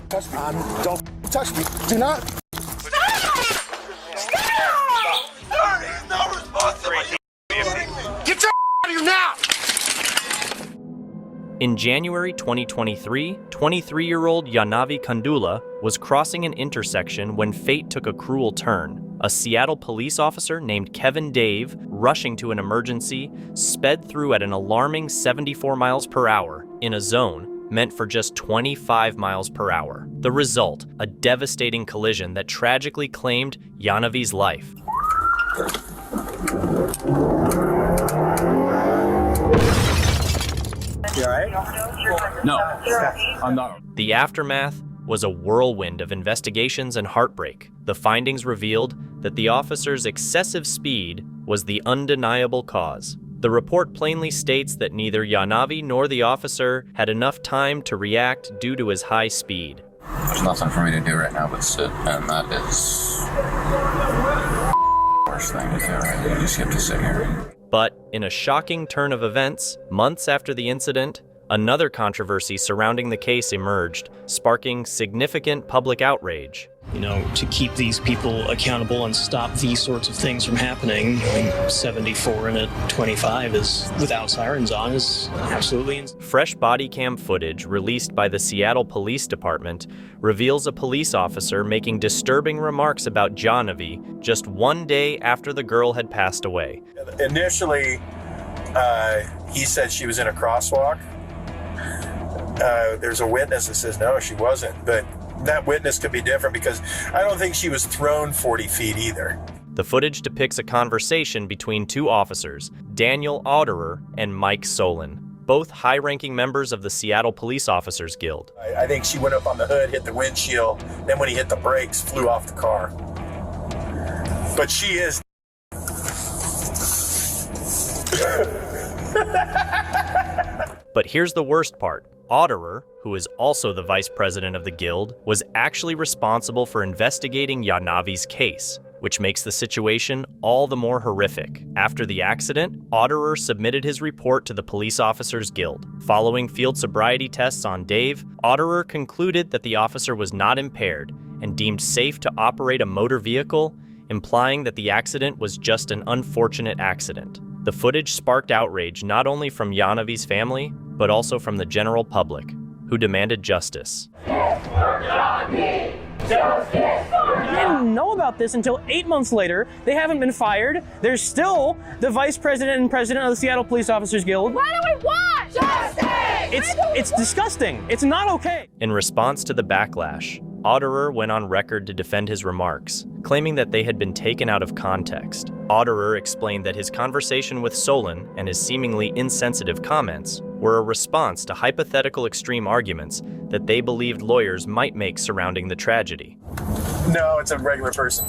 Touch me. Don't touch me. Do not. Get your out of here now! In January 2023, 23-year-old Yanavi Kandula was crossing an intersection when fate took a cruel turn. A Seattle police officer named Kevin Dave, rushing to an emergency, sped through at an alarming 74 miles per hour in a zone meant for just 25 miles per hour. The result, a devastating collision that tragically claimed Yanavi's life. You all right? No, I'm not. The aftermath was a whirlwind of investigations and heartbreak. The findings revealed that the officer's excessive speed was the undeniable cause. The report plainly states that neither Yanavi nor the officer had enough time to react due to his high speed. There's nothing for me to do right now but sit, and that is the worst thing to do, right? You just have to sit here. But in a shocking turn of events, months after the incident, another controversy surrounding the case emerged, sparking significant public outrage. You know, to keep these people accountable and stop these sorts of things from happening, going 74 and a 25 is without sirens on is absolutely insane. Fresh body cam footage released by the Seattle Police Department reveals a police officer making disturbing remarks about Yanavi just one day after the girl had passed away. Initially, he said she was in a crosswalk. There's a witness that says no, she wasn't, but that witness could be different because I don't think she was thrown 40 feet either. The footage depicts a conversation between two officers, Daniel Otterer and Mike Solon, both high-ranking members of the Seattle Police Officers Guild. I think she went up on the hood, hit the windshield, then when he hit the brakes, flew off the car. But she is. But here's the worst part. Otterer, who is also the vice president of the Guild, was actually responsible for investigating Yanavi's case, which makes the situation all the more horrific. After the accident, Otterer submitted his report to the Police Officers Guild. Following field sobriety tests on Dave, Otterer concluded that the officer was not impaired and deemed safe to operate a motor vehicle, implying that the accident was just an unfortunate accident. The footage sparked outrage not only from Yanavi's family, but also from the general public, who demanded justice. I didn't know about this until 8 months later. They haven't been fired. They're still the vice president and president of the Seattle Police Officers Guild. What do we want? Justice! It's disgusting. It's not okay. In response to the backlash, Otterer went on record to defend his remarks, claiming that they had been taken out of context. Otterer explained that his conversation with Solon and his seemingly insensitive comments were a response to hypothetical extreme arguments that they believed lawyers might make surrounding the tragedy. No, it's a regular person.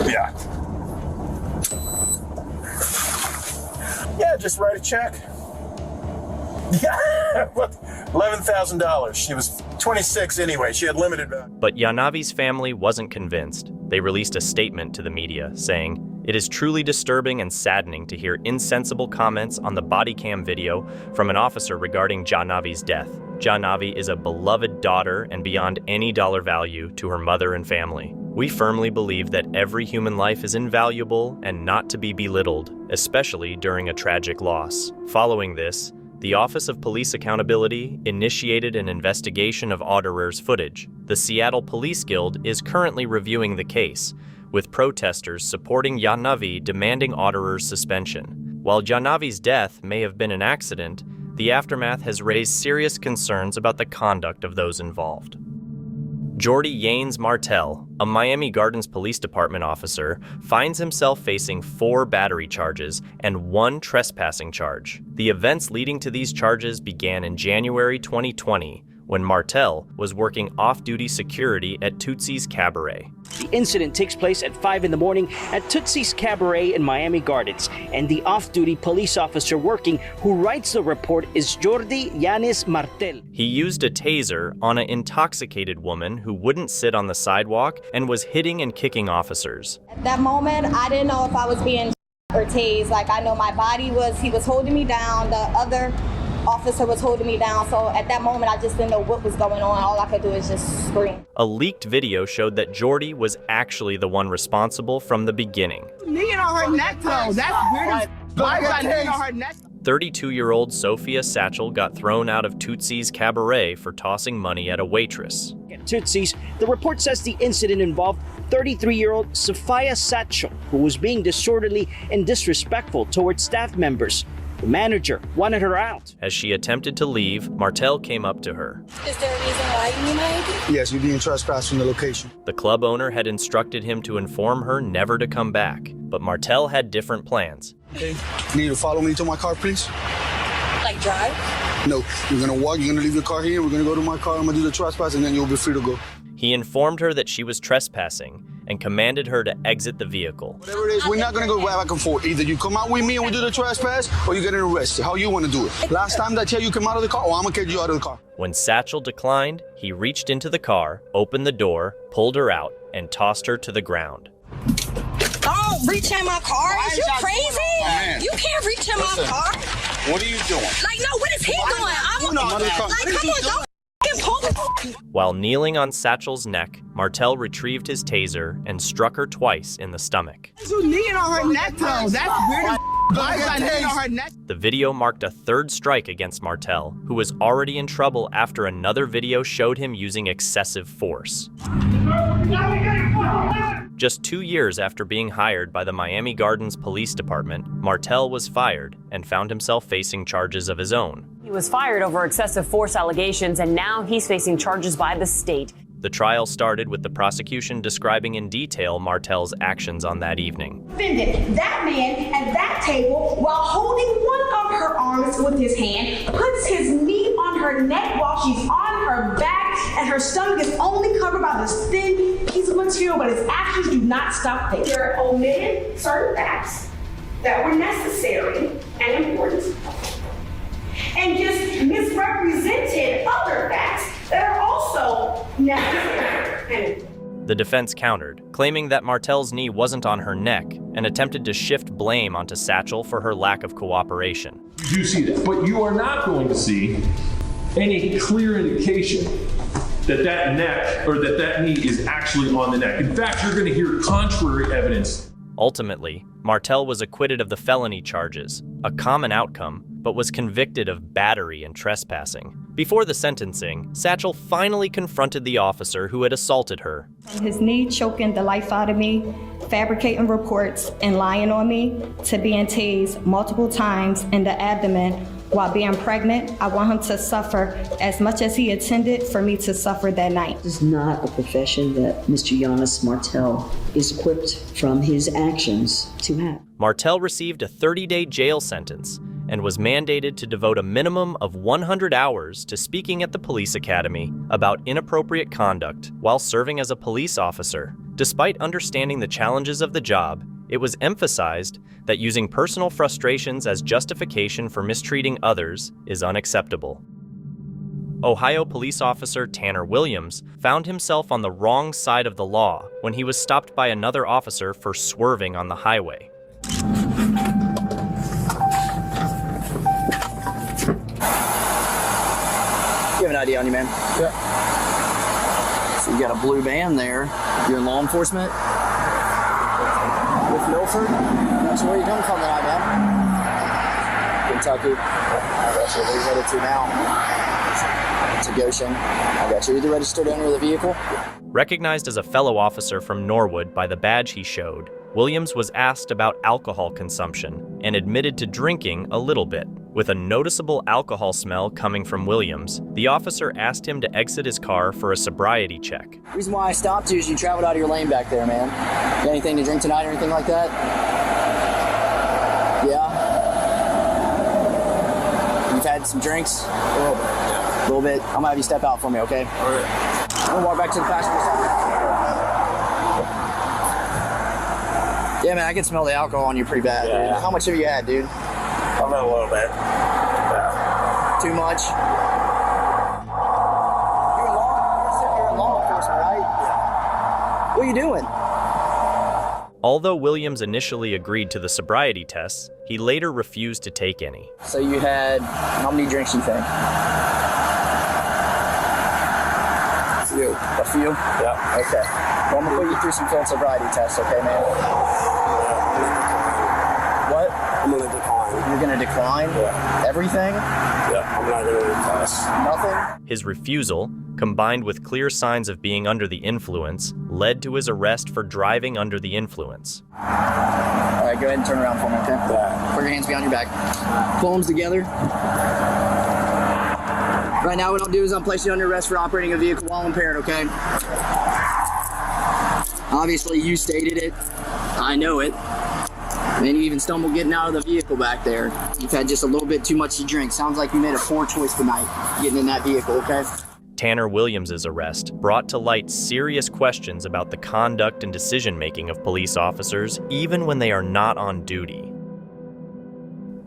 Yeah. Yeah, just write a check. Yeah, $11,000. She was 26 anyway. She had limited value. But Yanavi's family wasn't convinced. They released a statement to the media saying, "It is truly disturbing and saddening to hear insensible comments on the body cam video from an officer regarding Yanavi's death. Yanavi is a beloved daughter and beyond any dollar value to her mother and family. We firmly believe that every human life is invaluable and not to be belittled, especially during a tragic loss." Following this, the Office of Police Accountability initiated an investigation of Otterer's footage. The Seattle Police Guild is currently reviewing the case, with protesters supporting Yanavi demanding Otterer's suspension. While Yanavi's death may have been an accident, the aftermath has raised serious concerns about the conduct of those involved. Jordy Yanes Martell, a Miami Gardens Police Department officer, finds himself facing 4 battery charges and 1 trespassing charge. The events leading to these charges began in January 2020, when Martell was working off-duty security at Tootsie's Cabaret. The incident takes place at 5 in the morning at Tootsie's Cabaret in Miami Gardens, and the off-duty police officer working who writes the report is Jordy Yanes Martell. He used a taser on an intoxicated woman who wouldn't sit on the sidewalk and was hitting and kicking officers. At that moment, I didn't know if I was being or tased. Like, I know my body was, he was holding me down. The other officer was holding me down. So at that moment, I just didn't know what was going on. All I could do is just scream. A leaked video showed that Jordy was actually the one responsible from the beginning. Kneeing on her neck, though. That's weird. Why is that kneeing on her neck? 32-year-old Sophia Satchel got thrown out of Tootsie's Cabaret for tossing money at a waitress. At Tootsie's, the report says the incident involved 33-year-old Sophia Satchel, who was being disorderly and disrespectful towards staff members. The manager wanted her out. As she attempted to leave, Martel came up to her. Is there a reason why you need my ID? Yes, you're being trespassed from the location. The club owner had instructed him to inform her never to come back, but Martel had different plans. Okay. You need to follow me to my car, please? Like drive? No, you're gonna walk, you're gonna leave your car here, we're gonna go to my car, I'm gonna do the trespass, and then you'll be free to go. He informed her that she was trespassing and commanded her to exit the vehicle. Whatever it is, we're not gonna go back and forth. Either you come out with me and we do the trespass, or you get arrested. How you wanna do it? Last time that you came out of the car, I'm gonna get you out of the car. When Satchel declined, he reached into the car, opened the door, pulled her out, and tossed her to the ground. Don't reach in my car. Is you crazy? You can't reach in my car. What are you doing? Like, no, what is he doing? I'm like, come on, don't pull me. While kneeling on Satchel's neck, Martel retrieved his taser and struck her twice in the stomach. You kneeing on her neck, though. That's weird. Why is that kneeing on her neck? The video marked a third strike against Martel, who was already in trouble after another video showed him using excessive force. Just 2 years after being hired by the Miami Gardens Police Department, Martel was fired and found himself facing charges of his own. He was fired over excessive force allegations, and now he's facing charges by the state. The trial started with the prosecution describing in detail Martel's actions on that evening. That man at that table, while holding one of her arms with his hand, puts his knee on her neck while she's on her back, and her stomach is only covered by this thin piece of material, but his actions do not stop there. There are omitted certain facts that were necessary and important, and just misrepresented other facts that are also necessary. The defense countered, claiming that Martel's knee wasn't on her neck and attempted to shift blame onto Satchel for her lack of cooperation. You do see that, but you are not going to see any clear indication that that neck or that knee is actually on the neck. In fact, you're going to hear contrary evidence. Ultimately, Martel was acquitted of the felony charges, a common outcome, but was convicted of battery and trespassing. Before the sentencing, Satchel finally confronted the officer who had assaulted her. His knee choking the life out of me, fabricating reports, and lying on me, to being tased multiple times in the abdomen while being pregnant. I want him to suffer as much as he intended for me to suffer that night. This is not a profession that Mr. Giannis Martel is equipped from his actions to have. Martel received a 30-day jail sentence and was mandated to devote a minimum of 100 hours to speaking at the police academy about inappropriate conduct while serving as a police officer. Despite understanding the challenges of the job, it was emphasized that using personal frustrations as justification for mistreating others is unacceptable. Ohio police officer Tanner Williams found himself on the wrong side of the law when he was stopped by another officer for swerving on the highway. You have an ID on you, man? Yeah. So you got a blue band there. You're in law enforcement? With Milford? So where are you coming from tonight, man? Kentucky. That's where we're headed to now. To Goshen. I got you. Are you the registered owner of the vehicle? Recognized as a fellow officer from Norwood by the badge he showed, Williams was asked about alcohol consumption and admitted to drinking a little bit. With a noticeable alcohol smell coming from Williams, the officer asked him to exit his car for a sobriety check. The reason why I stopped you is you traveled out of your lane back there, man. Got anything to drink tonight or anything like that? Yeah? You've had some drinks? A little bit. Yeah. A little bit. I'm gonna have you step out for me, okay? All right. I'm gonna walk back to the passenger side. Yeah, man, I can smell the alcohol on you pretty bad, dude. How much have you had, dude? I've had a little bit. Yeah. Too much? You're in law enforcement, right? Yeah. What are you doing? Although Williams initially agreed to the sobriety tests, He later refused to take any. So you had, how many drinks you think? A few? Yeah. Okay. Well, I'm gonna put you through some field sobriety tests, okay, man? What? I'm gonna decline. You're gonna decline? Yeah. Everything? Yeah, I'm not gonna do class. Nothing? His refusal, combined with clear signs of being under the influence, led to his arrest for driving under the influence. All right, go ahead and turn around for me, okay? Yeah. Put your hands behind your back. Palms together. Right now, what I'll do is I'll place you under arrest for operating a vehicle while impaired, okay? Obviously, you stated it. I know it. And you even stumbled getting out of the vehicle back there. You've had just a little bit too much to drink. Sounds like you made a poor choice tonight, getting in that vehicle, okay? Tanner Williams' arrest brought to light serious questions about the conduct and decision-making of police officers, even when they are not on duty.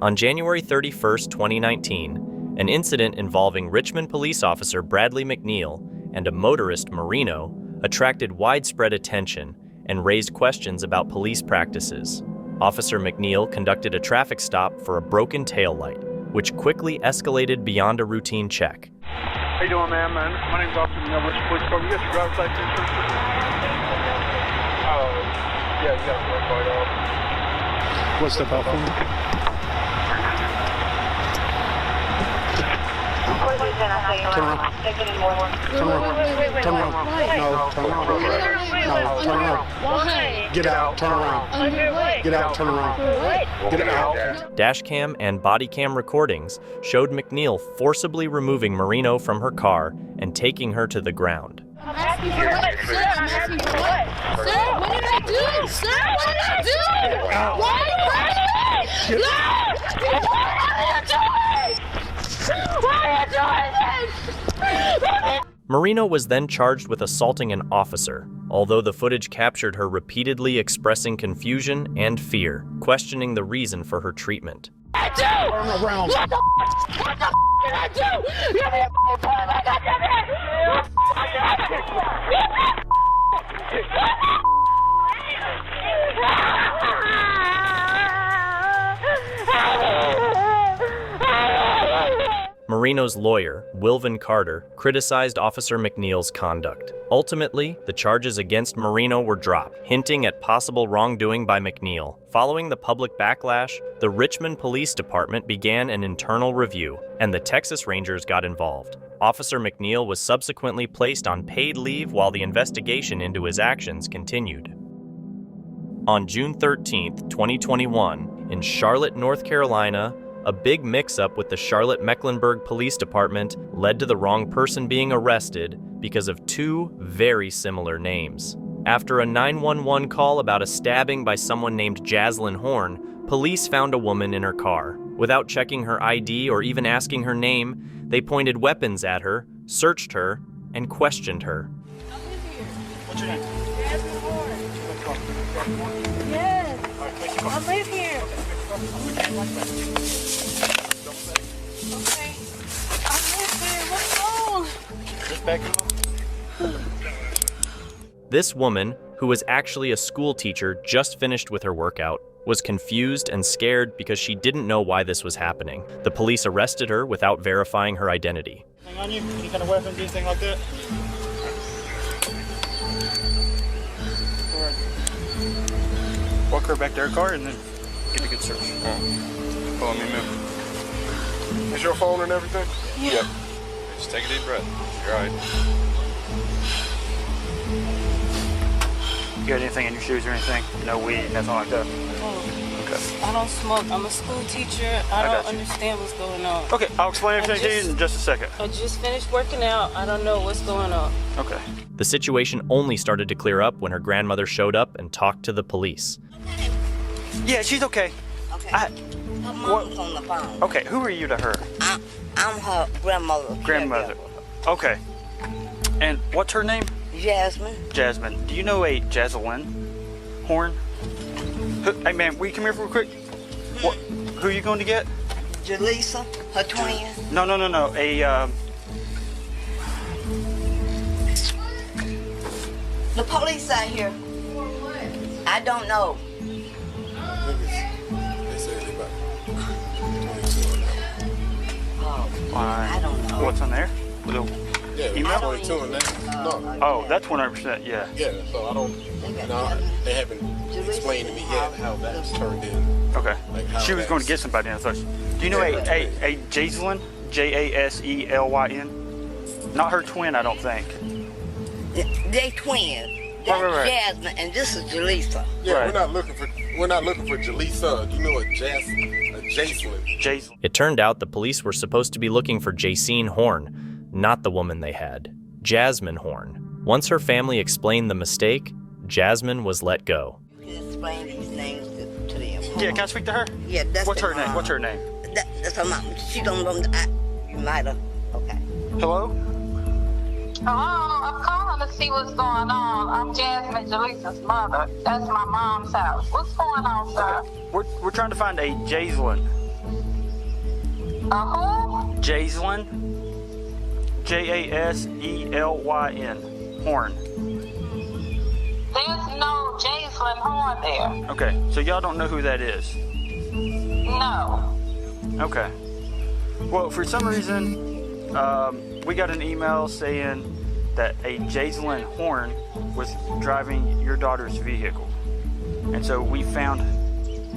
On January 31st, 2019, an incident involving Richmond police officer Bradley McNeil and a motorist, Marino, attracted widespread attention and raised questions about police practices. Officer McNeil conducted a traffic stop for a broken taillight, which quickly escalated beyond a routine check. How you doing, man? My name's Officer McNeil, Richmond Police Department. You got your driver's license? Yeah, you got the card off. What's the phone? Turn around. Turn around. Turn around. No, turn around. No, turn around. Get out. Turn around. Get out. Turn around. Get out. Dashcam and body cam recordings showed McNeil forcibly removing Marino from her car and taking her to the ground. I'm asking for what? Sir, I'm asking for what? Sir, what did I do? Sir, what did I do? Why are you hurting me? No! What are you doing? Why are you doing this? Marino was then charged with assaulting an officer, although the footage captured her repeatedly expressing confusion and fear, questioning the reason for her treatment. I do! Turn around. What the did I do? Give me a phone, I got your man! Marino's lawyer, Wilvin Carter, criticized Officer McNeil's conduct. Ultimately, the charges against Marino were dropped, hinting at possible wrongdoing by McNeil. Following the public backlash, the Richmond Police Department began an internal review, and the Texas Rangers got involved. Officer McNeil was subsequently placed on paid leave while the investigation into his actions continued. On June 13, 2021, in Charlotte, North Carolina, a big mix-up with the Charlotte-Mecklenburg Police Department led to the wrong person being arrested because of two very similar names. After a 911 call about a stabbing by someone named Jaslyn Horn, police found a woman in her car. Without checking her ID or even asking her name, they pointed weapons at her, searched her, and questioned her. What's your name? Jaslyn Horn. Yes, I live here. Okay. I live here. What's wrong? Just back This woman, who was actually a school teacher just finished with her workout, was confused and scared because she didn't know why this was happening. The police arrested her without verifying her identity. Anything on you? Any kind of weapons, anything like that? Walk her back to her car and then get a good search. Follow me, man. Is your phone and everything? Yeah. Yep. Just take a deep breath. You're all right. You got anything in your shoes or anything? No weed, nothing like that? Okay. I don't smoke. I'm a school teacher. I don't understand what's going on. Okay, I'll explain everything to you in just a second. I just finished working out. I don't know what's going on. Okay. The situation only started to clear up when her grandmother showed up and talked to the police. Yeah, she's okay. Okay. Her mom's on the phone. Okay, who are you to her? I'm her grandmother. Grandmother. Okay. And what's her name? Jasmine. Jasmine. Do you know a Jaslyn Horn? Hey, man, will you come here real quick? What? Who are you going to get? Jaleesa, her twin. No. The police out here. I don't know. They say they about I don't know. What's on there? Yeah, email? 22 and that. No. Oh, that's 100%, yeah. Yeah, so I don't, they haven't explained to me yet how that's turned in. Okay. Like how She was going to get somebody in. So do you know a Jaselyn? Jaselyn? Not her twin, I don't think. They twins. That's Right. Jasmine, and this is Jaleesa. Yeah, Right. we're not looking for Jaleesa. Do you know a Jaselyn? It turned out the police were supposed to be looking for Jacine Horn, not the woman they had, Jasmine Horn. Once her family explained the mistake, Jasmine was let go. You can explain these names to them. Yeah, can I speak to her? Yeah, that's What's the her name? mom. What's her name? That's her mom. She don't know. You might have. Okay. Hello? Hello, I'm calling to see what's going on. I'm Jasmine Jaleesa's mother. That's my mom's house. What's going on, sir? We're trying to find a Jaselyn. Who? Jaselyn. Jaselyn. Horn. There's no Jaselyn Horn there. Okay, so y'all don't know who that is? No. Okay. Well, for some reason, we got an email saying that a Jaselyn Horn was driving your daughter's vehicle. And so we found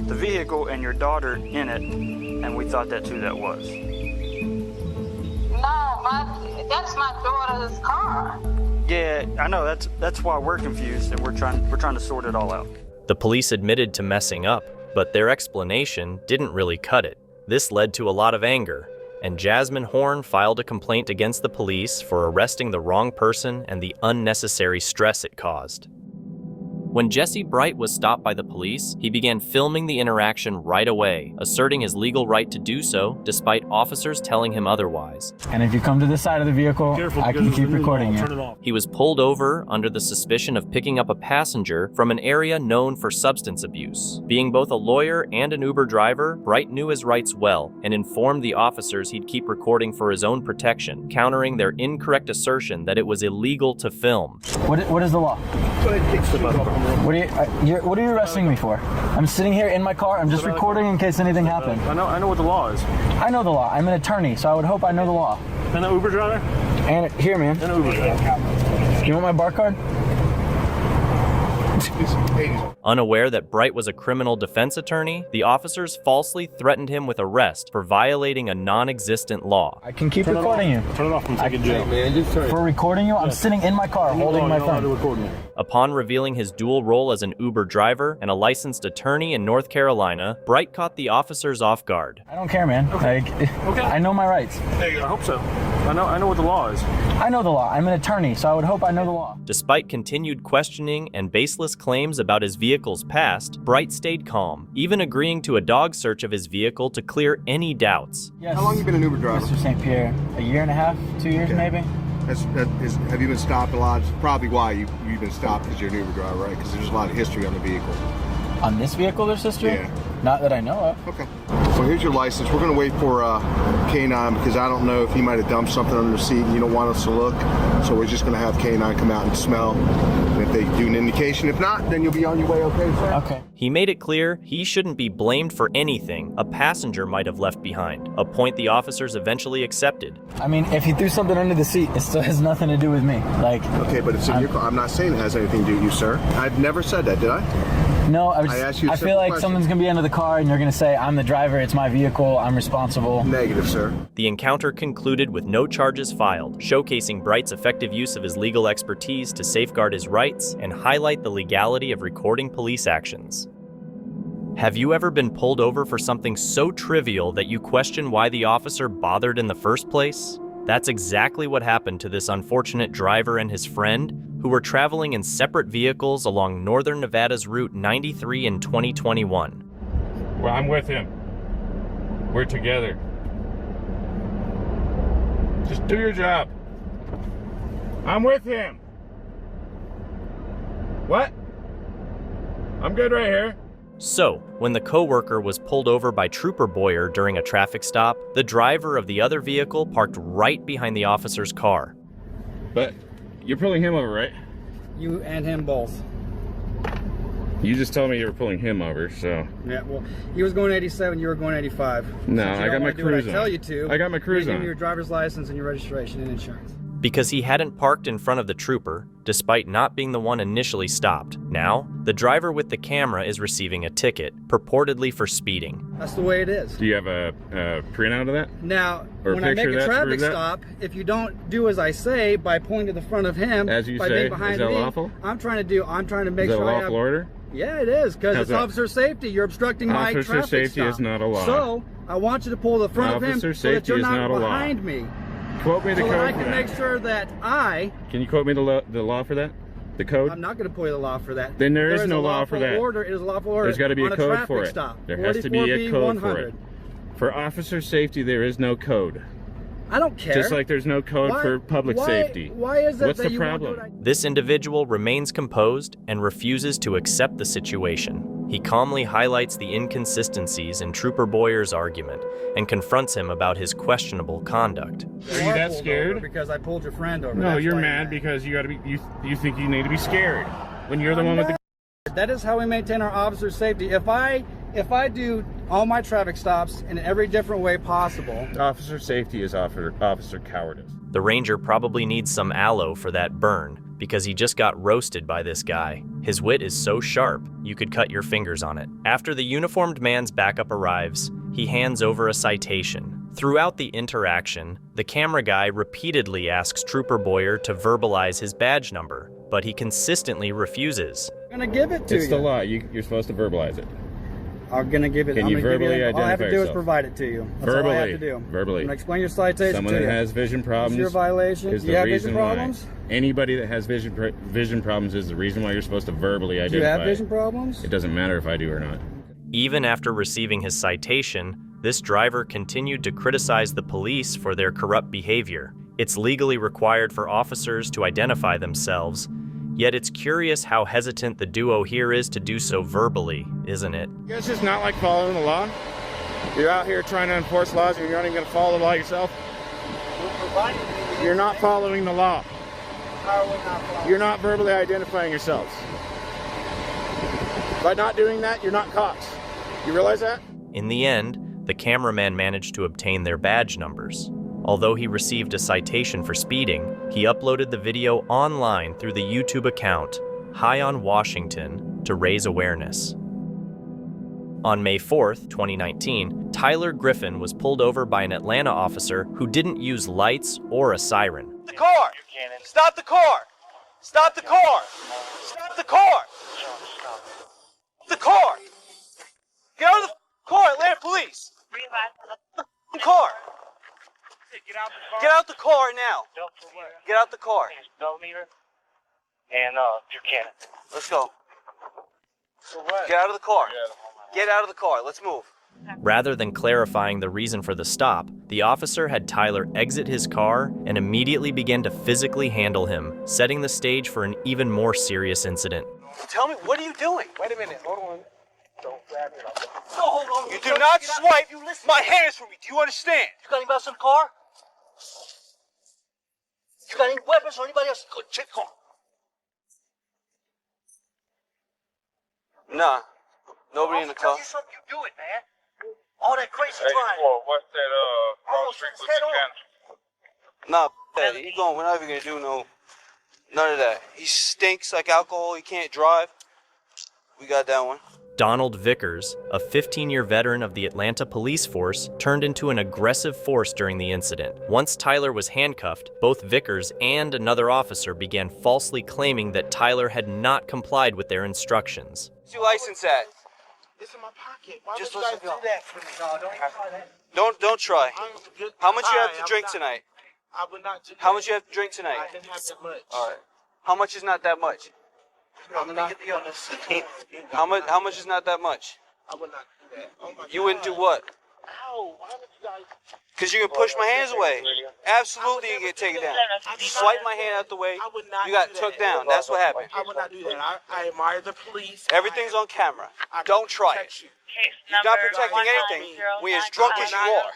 the vehicle and your daughter in it, and we thought that's who that was. No, that's my daughter's car. Yeah, I know, that's why we're confused, and we're trying to sort it all out. The police admitted to messing up, but their explanation didn't really cut it. This led to a lot of anger, and Jasmine Horn filed a complaint against the police for arresting the wrong person and the unnecessary stress it caused. When Jesse Bright was stopped by the police, he began filming the interaction right away, asserting his legal right to do so despite officers telling him otherwise. And if you come to this side of the vehicle, I can keep recording you. He was pulled over under the suspicion of picking up a passenger from an area known for substance abuse. Being both a lawyer and an Uber driver, Bright knew his rights well and informed the officers he'd keep recording for his own protection, countering their incorrect assertion that it was illegal to film. What is the law? What are you arresting me for? I'm sitting here in my car. I'm just recording in case anything happens. I know what the law is. I know the law. I'm an attorney, so I would hope I know the law. And an Uber driver? And here, man. And an Uber driver. You want my bar card? Unaware that Bright was a criminal defense attorney, the officers falsely threatened him with arrest for violating a non-existent law. I can keep recording you. Turn it off. I'm taking jail. For recording you, I'm sitting in my car holding my phone. Upon revealing his dual role as an Uber driver and a licensed attorney in North Carolina, Bright caught the officers off guard. I don't care, man. Okay. I know my rights. I hope so. I know what the law is. I know the law. I'm an attorney, so I would hope I know the law. Despite continued questioning and baseless claims about his vehicle's past, Bright stayed calm, even agreeing to a dog search of his vehicle to clear any doubts. Yes. How long have you been an Uber driver? Mr. St. Pierre, a year and a half, 2 years maybe? Have you been stopped a lot? It's probably why you've been stopped, because you're an Uber driver, right? Because there's a lot of history on the vehicle. On this vehicle there's history? Yeah. Not that I know of. Okay. So here's your license. We're going to wait for K9 because I don't know if he might have dumped something under the seat and you don't want us to look. So we're just going to have K9 come out and smell. And if they do an indication, if not, then you'll be on your way, okay, sir? Okay. He made it clear he shouldn't be blamed for anything a passenger might have left behind, a point the officers eventually accepted. I mean, if he threw something under the seat, it still has nothing to do with me. Okay, but it's in your car. I'm not saying it has anything to do with you, sir. I've never said that, did I? No, I asked you a I feel like simple someone's going to be under the car and you're going to say, I'm the driver, it's my vehicle, I'm responsible. Negative, sir. The encounter concluded with no charges filed, showcasing Bright's effective use of his legal expertise to safeguard his rights and highlight the legality of recording police actions. Have you ever been pulled over for something so trivial that you question why the officer bothered in the first place? That's exactly what happened to this unfortunate driver and his friend, who were traveling in separate vehicles along northern Nevada's Route 93 in 2021. Well, I'm with him. We're together. Just do your job. I'm with him. What? I'm good right here. So, when the co-worker was pulled over by Trooper Boyer during a traffic stop, the driver of the other vehicle parked right behind the officer's car. But you're pulling him over, right? You and him both. You just told me you were pulling him over, so. Yeah, well, he was going 87, you were going 85. No, Since you I got don't my wanna do what cruise I on. tell you to. I got my cruise give on. me your driver's license and your registration and insurance. Because he hadn't parked in front of the trooper, despite not being the one initially stopped. Now, the driver with the camera is receiving a ticket, purportedly for speeding. That's the way it is. Do you have a printout of that? Now, Or a when I make picture a that traffic proves that? stop, if you don't do as I say by pointing to the front of him, As you by say, being is behind that me, lawful? I'm trying to make Is that sure a I lawful have. order? Yeah, it is, because How's it's that? officer safety. You're obstructing my Officer traffic safety stop. is not a law. So, I want you to pull the front of him Officer so that safety you're is not not a law. behind me. Quote me the so code that I for can that. make sure that Can you quote me the law for that? The code? I'm not going to pull you the law for that. Then there is is no a law for lawful that. Order. It is a lawful order. There's got to be on a code traffic for it. Stop. There has to be a 44B code 100. for it. For officer safety, there is no code. I don't care. Just like there's no code Why- for public why- safety. Why is it What's that the you problem? won't do it? This individual remains composed and refuses to accept the situation. He calmly highlights the inconsistencies in Trooper Boyer's argument and confronts him about his questionable conduct. Are you that scared? Because I pulled your friend over. No, That's you're why mad because you got to be. You think you need to be scared when you're the one with the. That is how we maintain our officer safety. If I do all my traffic stops in every different way possible. Officer safety is officer cowardice. The ranger probably needs some aloe for that burn because he just got roasted by this guy. His wit is so sharp, you could cut your fingers on it. After the uniformed man's backup arrives, he hands over a citation. Throughout the interaction, the camera guy repeatedly asks Trooper Boyer to verbalize his badge number, but he consistently refuses. I'm gonna give it to you. It's the law. You're supposed to verbalize it. I'm gonna give it. Can I'm you gonna give verbally you, all I have to identify do is yourself? provide it to you. That's Verbally. all I have to do. Verbally. I'm gonna explain your citation Someone to that you. has vision problems. Is your violation? Is Do the you have reason vision problems? why. Anybody that has vision problems is the reason why you're supposed to verbally identify. Do you have it. vision problems? It doesn't matter if I do or not. Even after receiving his citation, this driver continued to criticize the police for their corrupt behavior. It's legally required for officers to identify themselves, yet it's curious how hesitant the duo here is to do so verbally, isn't it? You guys just not like following the law? You're out here trying to enforce laws and you're not even going to follow the law yourself? You're not following the law. You're not verbally identifying yourselves. By not doing that, you're not cops. You realize that? In the end, the cameraman managed to obtain their badge numbers. Although he received a citation for speeding, he uploaded the video online through the YouTube account, High on Washington, to raise awareness. On May 4th, 2019, Tyler Griffin was pulled over by an Atlanta officer who didn't use lights or a siren. The car! Stop the car! Stop the car! Stop the car! The car! Get out of the car, Atlanta Police! The car! Get out the car now! Get out the car! And Buchanan. Let's go. Get out of the car. Get out of the car. Let's move. Rather than clarifying the reason for the stop, the officer had Tyler exit his car and immediately began to physically handle him, setting the stage for an even more serious incident. Tell me, what are you doing? Wait a minute, hold on. Don't grab it. No, hold on. You do not swipe my hands from me. Do you understand? You got any else in the car? You got any weapons or anybody else? Go check the car. Nah. Nobody in the car. Tell you something, you do it, man. All that crazy Hey, driving. what's that, Almost street his with head the Nah, that. He's going. We're not even gonna do none of that. He stinks like alcohol. He can't drive. We got that one. Donald Vickers, a 15-year veteran of the Atlanta police force, turned into an aggressive force during the incident. Once Tyler was handcuffed, both Vickers and another officer began falsely claiming that Tyler had not complied with their instructions. Where's your license at? It's in my pocket. Why Just would you listen guys to do that for me? No, don't even try that. Don't try. How much you have to I drink would not- tonight? I would not do How that. much you have to drink tonight? I didn't have that much. All right. How much is not that much? I'm not be honest. How much is not that much? I would not do that. Oh my You wouldn't do what? Ow, why would you guys? Because you can push my hands away. Absolutely, you get taken down. Swipe my hand out the way. You got took down. That's what happened. I would not do that. I admire the police. Everything's on camera. Don't try it. You're not protecting anything when you're as drunk as you are.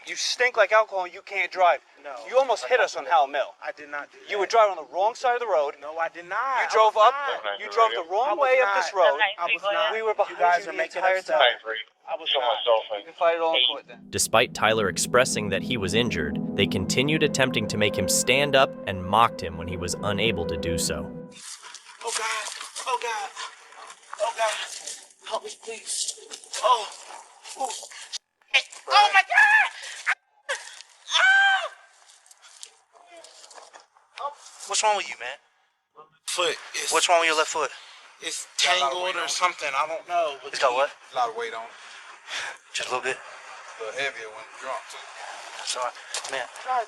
You stink like alcohol and you can't drive. No. You almost hit us on Howell Mill. I did not do that. You were driving on the wrong side of the road. No, I did not. You drove the wrong way up this road. I was not. We were behind you guys you are the making entire up stuff. time. I was not. You can fight it all in court then. Despite Tyler expressing that he was injured, they continued attempting to make him stand up and mocked him when he was unable to do so. Oh God! Oh God! Oh God! Help me, please! Oh! Ooh. Oh my God! Oh! What's wrong with you, man? Foot. What's wrong with your left foot? It's tangled or something. I don't know. It's got what? A lot of weight on it. Just a little bit. A little heavier when drunk too. That's all right. Man,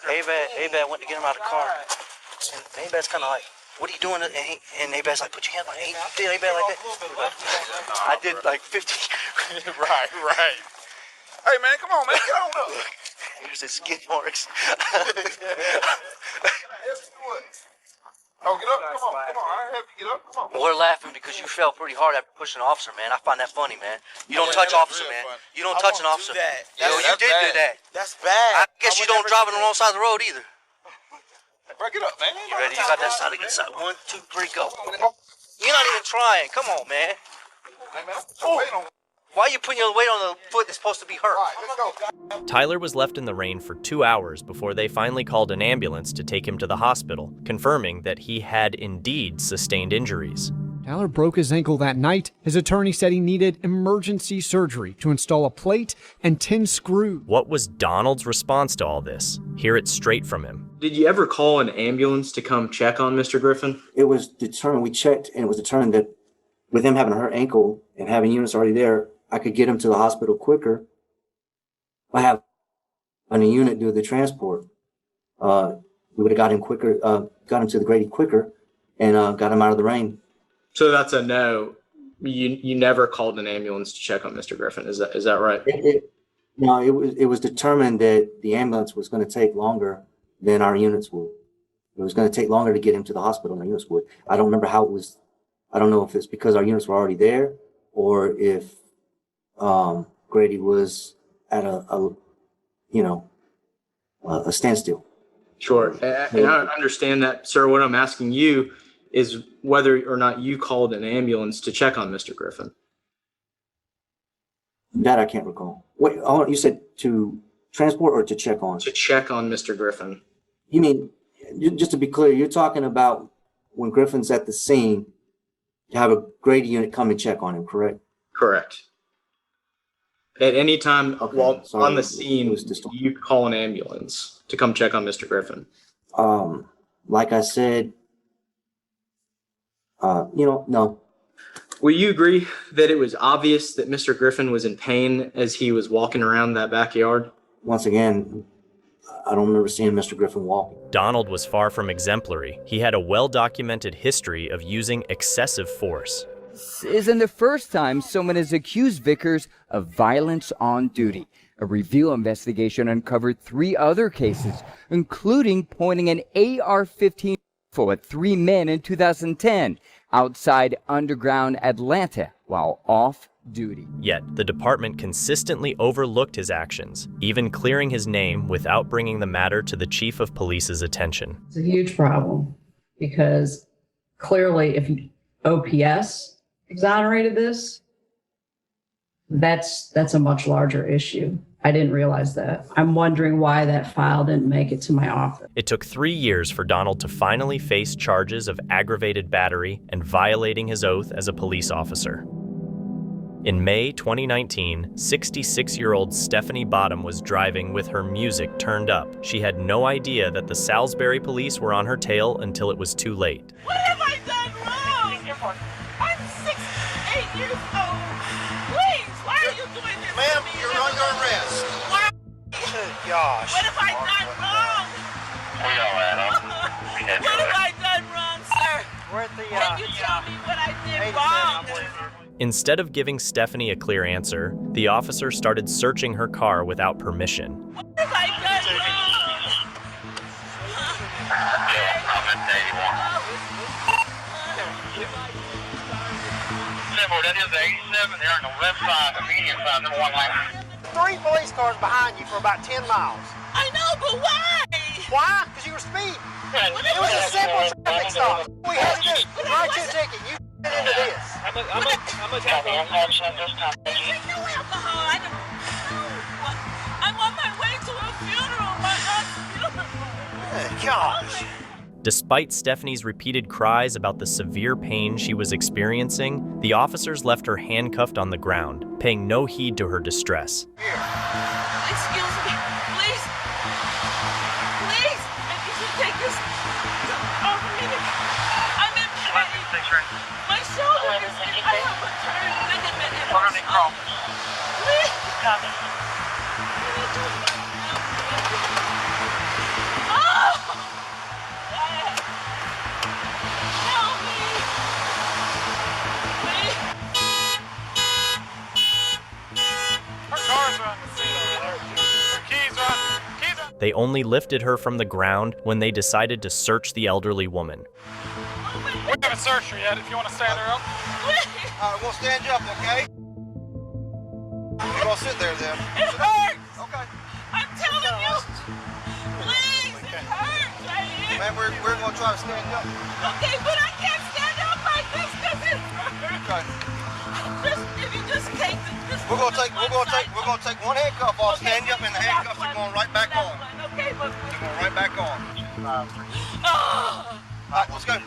A-Bad went to get him out of the car. And A-Bad's kind of like, what are you doing? And A-Bad's like, put your hand on it. Did A-Bad like that? I did like 50. Right. Hey man, come on man, get on up. Here's his skin marks. Oh, get up, come on, I have to get up, come on. We're laughing because you fell pretty hard after pushing an officer, man. I find that funny, man. You don't touch officer, man. You don't touch an officer. Yo, you did do that. That's bad. I guess you don't drive on the wrong side of the road either. Break it up, man. You ready? You got that side against side. 1, 2, 3, go. You're not even trying. Come on, man. Hey, man, why are you putting your weight on the foot that's supposed to be hurt? Tyler was left in the rain for 2 hours before they finally called an ambulance to take him to the hospital, confirming that he had indeed sustained injuries. Tyler broke his ankle that night. His attorney said he needed emergency surgery to install a plate and 10 screws. What was Donald's response to all this? Hear it straight from him. Did you ever call an ambulance to come check on Mr. Griffin? It was determined, we checked, and it was determined that with him having a hurt ankle and having units already there, I could get him to the hospital quicker. I have on a unit do the transport. We would have got him quicker, got him to the Grady quicker, and got him out of the rain. So that's a no. You never called an ambulance to check on Mr. Griffin. Is that right? No, it was determined that the ambulance was going to take longer than our units would. It was going to take longer to get him to the hospital than our units would. I don't remember how it was. I don't know if it's because our units were already there or if Grady was at a standstill. Sure. And I understand that, sir. What I'm asking you is whether or not you called an ambulance to check on Mr. Griffin. That I can't recall. Wait, you said to transport or to check on? To check on Mr. Griffin. You mean, just to be clear, you're talking about when Griffin's at the scene, to have a Grady unit come and check on him, correct? Correct. At any time while on the scene, you call an ambulance to come check on Mr. Griffin. Like I said, no. Will you agree that it was obvious that Mr. Griffin was in pain as he was walking around that backyard? Once again, I don't remember seeing Mr. Griffin walking. Donald was far from exemplary. He had a well-documented history of using excessive force. This isn't the first time someone has accused Vickers of violence on duty. A Reveal investigation uncovered 3 other cases, including pointing an AR-15 rifle at 3 men in 2010 outside underground Atlanta while off duty. Yet, the department consistently overlooked his actions, even clearing his name without bringing the matter to the chief of police's attention. It's a huge problem because clearly if OPS exonerated this, that's a much larger issue. I didn't realize that. I'm wondering why that file didn't make it to my office. It took 3 years for Donald to finally face charges of aggravated battery and violating his oath as a police officer. In May 2019, 66-year-old Stephanie Bottom was driving with her music turned up. She had no idea that the Salisbury police were on her tail until it was too late. What have I done wrong? I'm 68 years old. Please, why are you doing this? Ma'am, you're under arrest. Why? Gosh. What have I done wrong? What have I done wrong, sir? Can you tell me what I did wrong? Instead of giving Stephanie a clear answer, the officer started searching her car without permission. What have I done wrong? That is the 87 there on the left side, the median side, number 1 lane. 3 police cars behind you for about 10 miles. I know, but why? Why? Because you were speeding. It was a simple traffic stop. We had to do. Write your ticket. You fit into this. How much alcohol? There's no alcohol. I don't know. I'm on my way to a funeral. My aunt's funeral. Gosh. Despite Stephanie's repeated cries about the severe pain she was experiencing, the officers left her handcuffed on the ground, paying no heed to her distress. Excuse me. Please. Please. If you should take this off of me. I'm in pain. My shoulder is in. I have a turn ligament in my shoulder. Please. Oh! They only lifted her from the ground when they decided to search the elderly woman. We haven't searched her yet. If you want to stand her up. We'll stand you up, okay? You're going to sit there then. It hurts! Okay. I'm telling you! Please, it hurts right here! Man, we're going to try to stand you up. Okay, but I can't stand up like this because it hurts. Okay. If you just take this. We're going to take one handcuff off, stand you up, and the handcuffs are going right back on. Okay, but They're going right back on. Oh. All right, let's go. On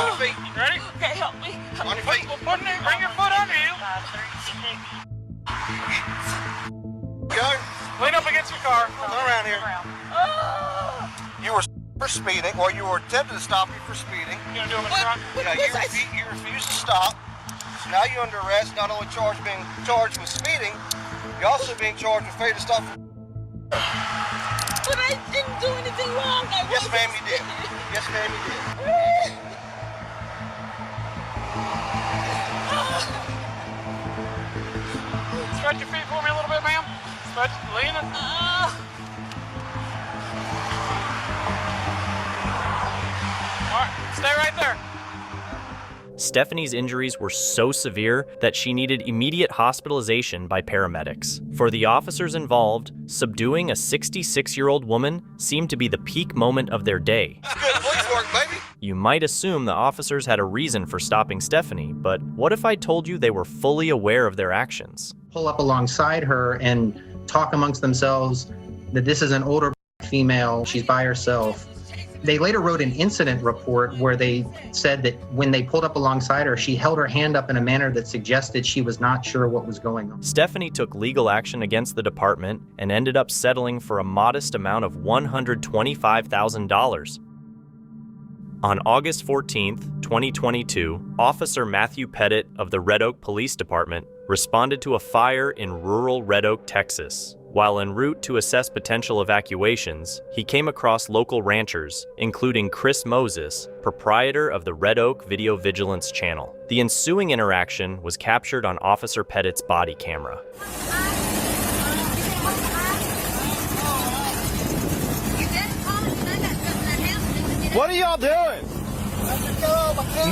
your feet. Ready? Okay, help me. On your feet. Bring your foot under you. Go. Lean up against your car. Turn around here. You were for speeding, or you were attempting to stop you for speeding. You gonna do them in front? Yeah, you refused to stop. So now you're under arrest. Not only being charged with speeding, you're also being charged with failure to stop. But I didn't do anything wrong. Yes, ma'am, you did. Yes, ma'am, you did. Stretch your feet for me a little bit, ma'am. Stretch, lean it. All right, stay right there. Stephanie's injuries were so severe that she needed immediate hospitalization by paramedics. For the officers involved, subduing a 66-year-old woman seemed to be the peak moment of their day. Good police work, baby. You might assume the officers had a reason for stopping Stephanie, but what if I told you they were fully aware of their actions? Pull up alongside her and talk amongst themselves that this is an older female, she's by herself. They later wrote an incident report where they said that when they pulled up alongside her, she held her hand up in a manner that suggested she was not sure what was going on. Stephanie took legal action against the department and ended up settling for a modest amount of $125,000. On August 14th, 2022, Officer Matthew Pettit of the Red Oak Police Department responded to a fire in rural Red Oak, Texas. While en route to assess potential evacuations, he came across local ranchers, including Chris Moses, proprietor of the Red Oak Video Vigilance Channel. The ensuing interaction was captured on Officer Pettit's body camera. What are y'all doing?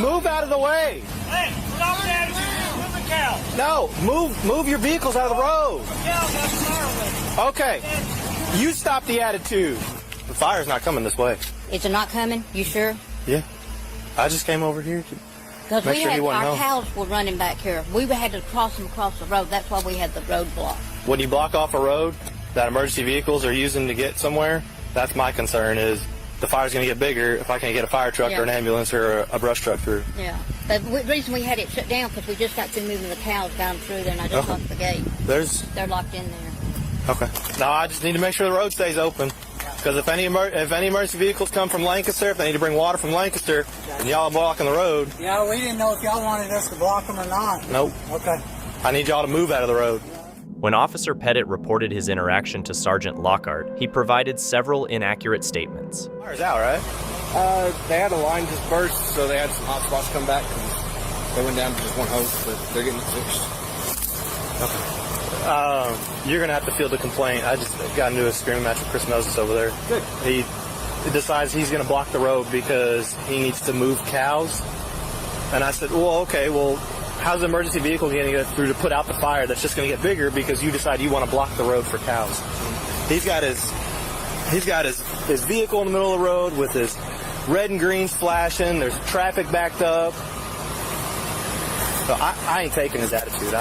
Move out of the way. Hey, stop that. Move the cow. No, move your vehicles out of the road. Okay, you stop the attitude. The fire's not coming this way. Is it not coming? You sure? Yeah, I just came over here Because to make sure he wasn't our home. cows were running back here. We had to cross them across the road. That's why we had the road blocked. When you block off a road that emergency vehicles are using to get somewhere, that's my concern is the fire's going to get bigger if I can't get a fire truck or an ambulance or a brush truck through. Yeah. The reason we had it shut down because we just got through moving the cows down through there and I just locked the gate. They're locked in there. Okay. No, I just need to make sure the road stays open. Because if any emergency vehicles come from Lancaster, if they need to bring water from Lancaster, and y'all are blocking the road. Yeah, we didn't know if y'all wanted us to block them or not. Nope. Okay. I need y'all to move out of the road. When Officer Pettit reported his interaction to Sergeant Lockhart, he provided several inaccurate statements. Fire's out, right? They had a line just burst, so they had some hot spots come back, and they went down to just one hose, but they're getting it fixed. Okay. You're going to have to field a complaint. I just got into a screaming match with Chris Moses over there. Good. He decides he's going to block the road because he needs to move cows. And I said, well, okay, well, how's the emergency vehicle going to get through to put out the fire that's just going to get bigger because you decide you want to block the road for cows? He's got his vehicle in the middle of the road with his red and greens flashing. There's traffic backed up. So I ain't taking his attitude.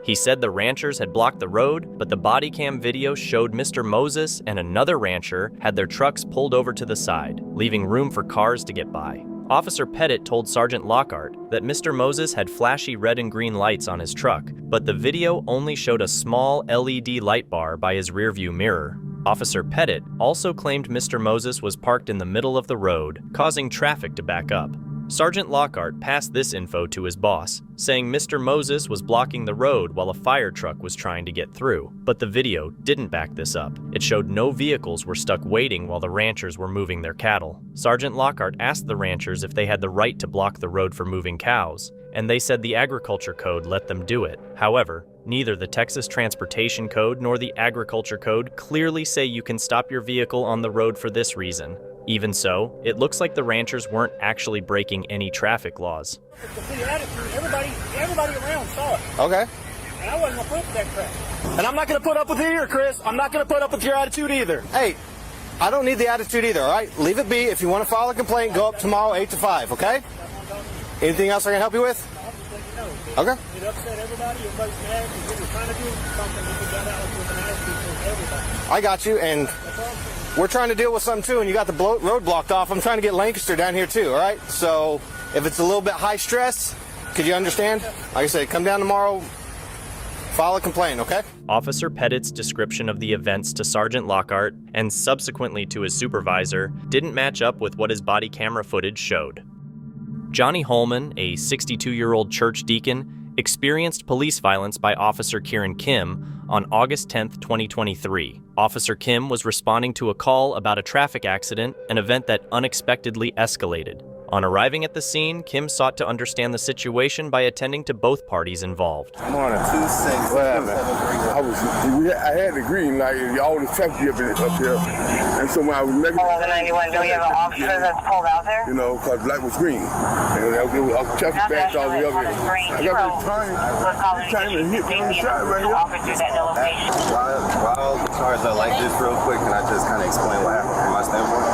He said the ranchers had blocked the road, but the body cam video showed Mr. Moses and another rancher had their trucks pulled over to the side, leaving room for cars to get by. Officer Pettit told Sergeant Lockhart that Mr. Moses had flashy red and green lights on his truck, but the video only showed a small LED light bar by his rearview mirror. Officer Pettit also claimed Mr. Moses was parked in the middle of the road, causing traffic to back up. Sergeant Lockhart passed this info to his boss, saying Mr. Moses was blocking the road while a fire truck was trying to get through. But the video didn't back this up. It showed no vehicles were stuck waiting while the ranchers were moving their cattle. Sergeant Lockhart asked the ranchers if they had the right to block the road for moving cows, and they said the Agriculture Code let them do it. However, neither the Texas Transportation Code nor the Agriculture Code clearly say you can stop your vehicle on the road for this reason. Even so, it looks like the ranchers weren't actually breaking any traffic laws. Everybody around saw it. Okay. And I wasn't going to put up with that crap. And I'm not going to put up with it either, Chris. I'm not going to put up with your attitude either. Hey, I don't need the attitude either, all right? Leave it be. If you want to file a complaint, go up tomorrow 8 to 5, okay? Anything else I can help you with? Okay. It upset everybody. Everybody's mad because we were trying to do something that we got out with an attitude for everybody. I got you, and we're trying to deal with something too, and you got the road blocked off. I'm trying to get Lancaster down here too, all right? So if it's a little bit high stress, could you understand? Like I said, come down tomorrow, file a complaint, okay? Officer Pettit's description of the events to Sergeant Lockhart and subsequently to his supervisor didn't match up with what his body camera footage showed. Johnny Holman, a 62-year-old church deacon, experienced police violence by Officer Kieran Kim on August 10, 2023. Officer Kim was responding to a call about a traffic accident, an event that unexpectedly escalated. On arriving at the scene, Kim sought to understand the situation by attending to both parties involved. Morning. What happened? I had the green light, and all the traffic up here. And so when I was making 1191, do we have an officer that's pulled out there? You know, because the light was green. And I was traffic backed all the way up here. I got this trying to hit me on the side right here. While the cars are like this real quick, can I just kind of explain what happened from my standpoint?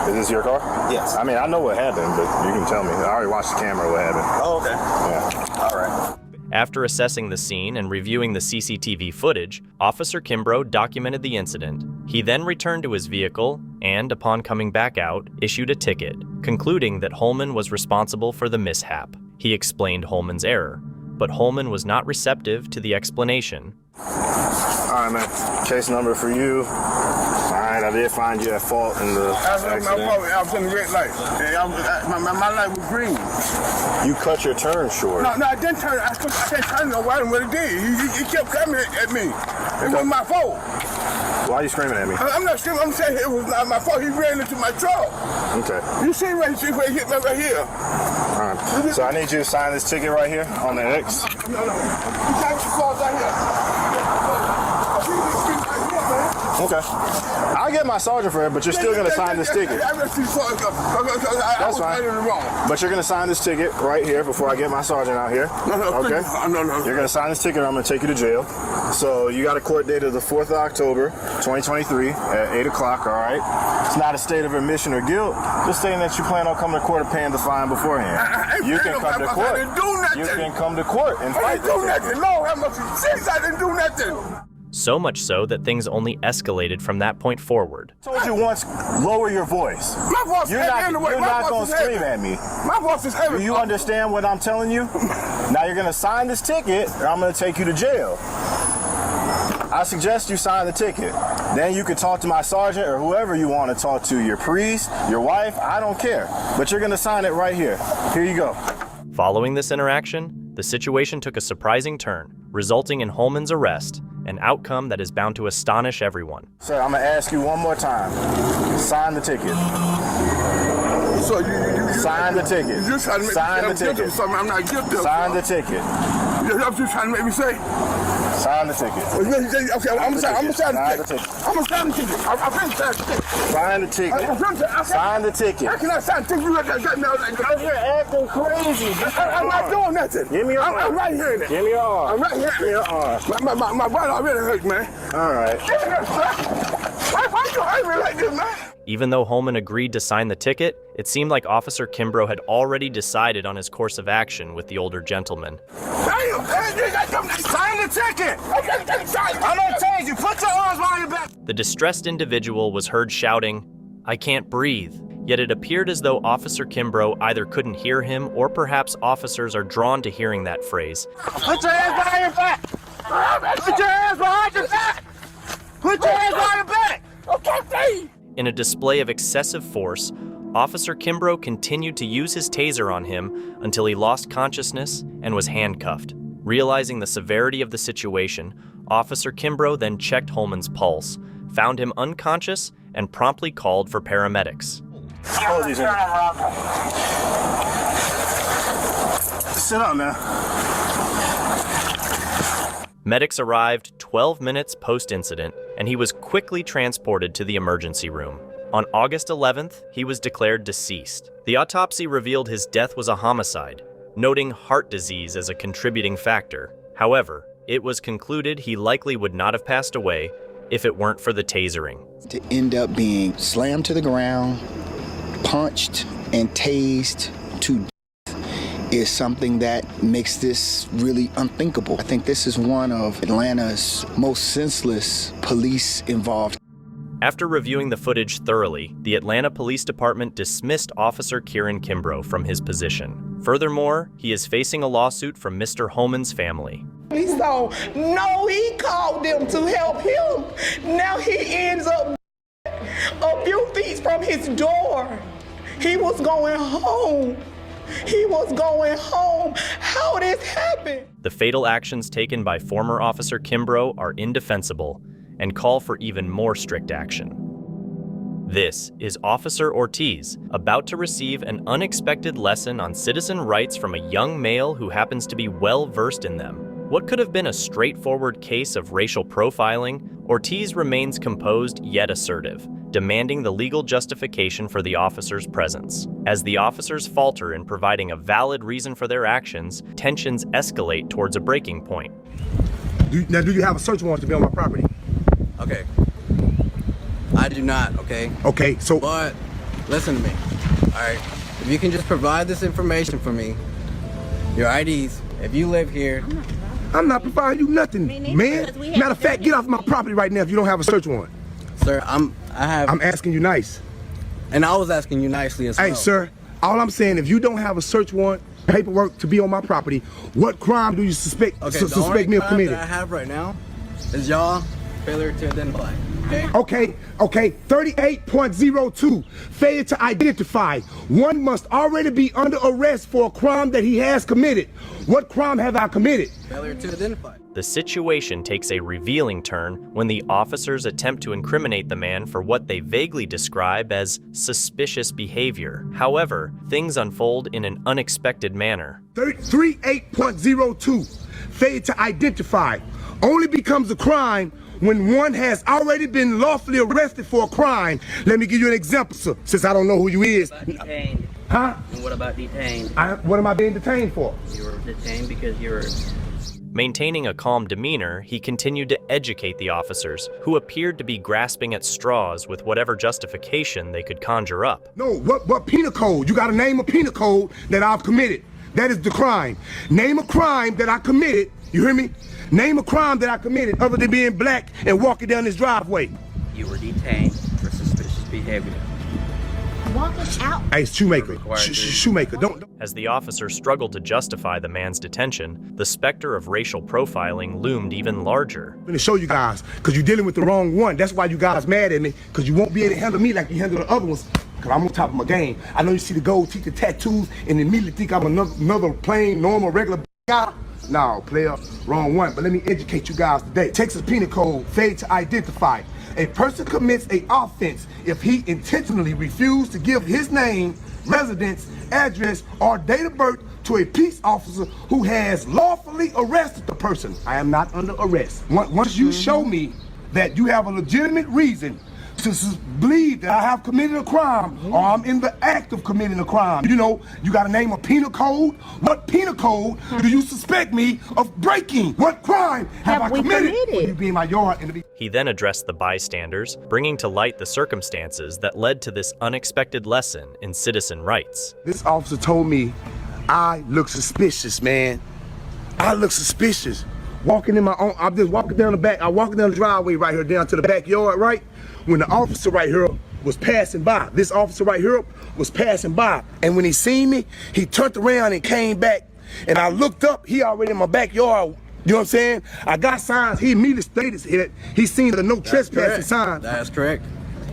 Is this your car? Yes. I mean, I know what happened, but you can tell me. I already watched the camera what happened. Oh, okay. Yeah. All right. After assessing the scene and reviewing the CCTV footage, Officer Kimbrough documented the incident. He then returned to his vehicle and, upon coming back out, issued a ticket, concluding that Holman was responsible for the mishap. He explained Holman's error, but Holman was not receptive to the explanation. All right, man. Case number for you. All right, I did find you at fault in the accident. I was in the red light. My light was green. You cut your turn short. No, I didn't turn. I can't turn no while what it did. He kept coming at me. It wasn't my fault. Why are you screaming at me? I'm not screaming. I'm saying it was not my fault. He ran into my truck. Okay. You see where he hit me right here. All right. So I need you to sign this ticket right here on the X. No. You got your claws right here. Okay. I'll get my sergeant for it, but you're still going to sign this ticket. That's fine. But you're going to sign this ticket right here before I get my sergeant out here. Okay? No. You're going to sign this ticket, I'm going to take you to jail. So you got a court date of the 4th of October, 2023 at 8 o'clock, all right? It's not a state of admission or guilt. Just saying that you plan on coming to court and paying the fine beforehand. You can come to court. You can come to court and fight. I didn't do nothing. Lord, how much since I didn't do nothing. So much so that things only escalated from that point forward. I told you once, lower your voice. My voice You're not going to scream at me. My voice is heavy. Do you understand what I'm telling you? Now you're going to sign this ticket, or I'm going to take you to jail. I suggest you sign the ticket. Then you can talk to my sergeant or whoever you want to talk to, your priest, your wife, I don't care. But you're going to sign it right here. Here you go. Following this interaction, the situation took a surprising turn, resulting in Holman's arrest, an outcome that is bound to astonish everyone. Sir, I'm going to ask you one more time. Sign the ticket. So you sign the ticket. You just trying to make sign me the ticket. I'm not guilty. Sign the ticket. That's what you're trying to make me say. Sign the ticket. Okay, I'm gonna sign the ticket. I'm gonna sign the ticket. I'm gonna sign the ticket. Sign the ticket. Sign the ticket. How can I sign the ticket? You got me out. You're acting crazy. I'm not doing nothing. Give me your arm. I'm right here. Give me your arm. I'm right here. Give me your arm. My body already hurt, man. All right. Why you hurt me like this, man? Even though Holman agreed to sign the ticket, it seemed like Officer Kimbrough had already decided on his course of action with the older gentleman. Damn, sign the ticket. I'm gonna tase you. Put your arms behind your back. The distressed individual was heard shouting, "I can't breathe." Yet it appeared as though Officer Kimbrough either couldn't hear him or perhaps officers are drawn to hearing that phrase. Put your hands behind your back. Put your hands behind your back. Put your hands behind your back. Okay. In a display of excessive force, Officer Kimbrough continued to use his taser on him until he lost consciousness and was handcuffed. Realizing the severity of the situation, Officer Kimbrough then checked Holman's pulse, found him unconscious, and promptly called for paramedics. Sit down now. Medics arrived 12 minutes post-incident, and he was quickly transported to the emergency room. On August 11th, he was declared deceased. The autopsy revealed his death was a homicide, noting heart disease as a contributing factor. However, it was concluded he likely would not have passed away if it weren't for the tasering. To end up being slammed to the ground, punched, and tased to death is something that makes this really unthinkable. I think this is one of Atlanta's most senseless police-involved. After reviewing the footage thoroughly, the Atlanta Police Department dismissed Officer Kieran Kimbrough from his position. Furthermore, he is facing a lawsuit from Mr. Holman's family. So, no, he called them to help him. Now he ends up a few feet from his door. He was going home. He was going home. How this happened? The fatal actions taken by former Officer Kimbrough are indefensible and call for even more strict action. This is Officer Ortiz, about to receive an unexpected lesson on citizen rights from a young male who happens to be well versed in them. What could have been a straightforward case of racial profiling, Ortiz remains composed yet assertive, demanding the legal justification for the officer's presence. As the officers falter in providing a valid reason for their actions, tensions escalate towards a breaking point. Now, do you have a search warrant to be on my property? Okay. I do not, okay? Okay, so... But, listen to me, all right? If you can just provide this information for me, your IDs, if you live here... I'm not providing you nothing, man. Matter of fact, get off my property right now if you don't have a search warrant. Sir, I'm asking you nice. And I was asking you nicely as well. Hey, sir, all I'm saying, if you don't have a search warrant, paperwork to be on my property, what crime do you suspect me of committing? The only crime that I have right now is y'all failure to identify. Okay, 38.02, failure to identify. One must already be under arrest for a crime that he has committed. What crime have I committed? Failure to identify. The situation takes a revealing turn when the officers attempt to incriminate the man for what they vaguely describe as suspicious behavior. However, things unfold in an unexpected manner. 38.02, failure to identify, only becomes a crime when one has already been lawfully arrested for a crime. Let me give you an example, sir, since I don't know who you is. Detained. Huh? And what about detained? What am I being detained for? You were detained because you were... Maintaining a calm demeanor, he continued to educate the officers, who appeared to be grasping at straws with whatever justification they could conjure up. No, what penal code? You gotta name a penal code that I've committed. That is the crime. Name a crime that I committed, you hear me? Name a crime that I committed other than being black and walking down this driveway. You were detained for suspicious behavior. Walk us out. Hey, Shoemaker. Shoemaker, don't. As the officer struggled to justify the man's detention, the specter of racial profiling loomed even larger. I'm gonna show you guys, because you're dealing with the wrong one. That's why you guys mad at me, because you won't be able to handle me like you handle the other ones, because I'm on top of my game. I know you see the gold teeth, the tattoos, and immediately think I'm another plain, normal, regular guy. No, player, wrong one. But let me educate you guys today. Texas Penal Code, failure to identify. A person commits an offense if he intentionally refused to give his name, residence, address, or date of birth to a peace officer who has lawful lawfully arrested the person. I am not under arrest. Once you show me that you have a legitimate reason to believe that I have committed a crime or I'm in the act of committing a crime, you know, you got to name a penal code. What penal code do you suspect me of breaking? What crime have I committed? For you being my yard and to be. He then addressed the bystanders, bringing to light the circumstances that led to this unexpected lesson in citizen rights. This officer told me I look suspicious, man. I look suspicious. Walking in my own, I'm just walking down the back, I'm walking down the driveway right here down to the backyard, right? When the officer right here was passing by, this officer right here was passing by. And when he seen me, he turned around and came back. And I looked up, he already in my backyard. You know what I'm saying? I got signs, he immediately stated he seen the no trespassing sign. That's correct.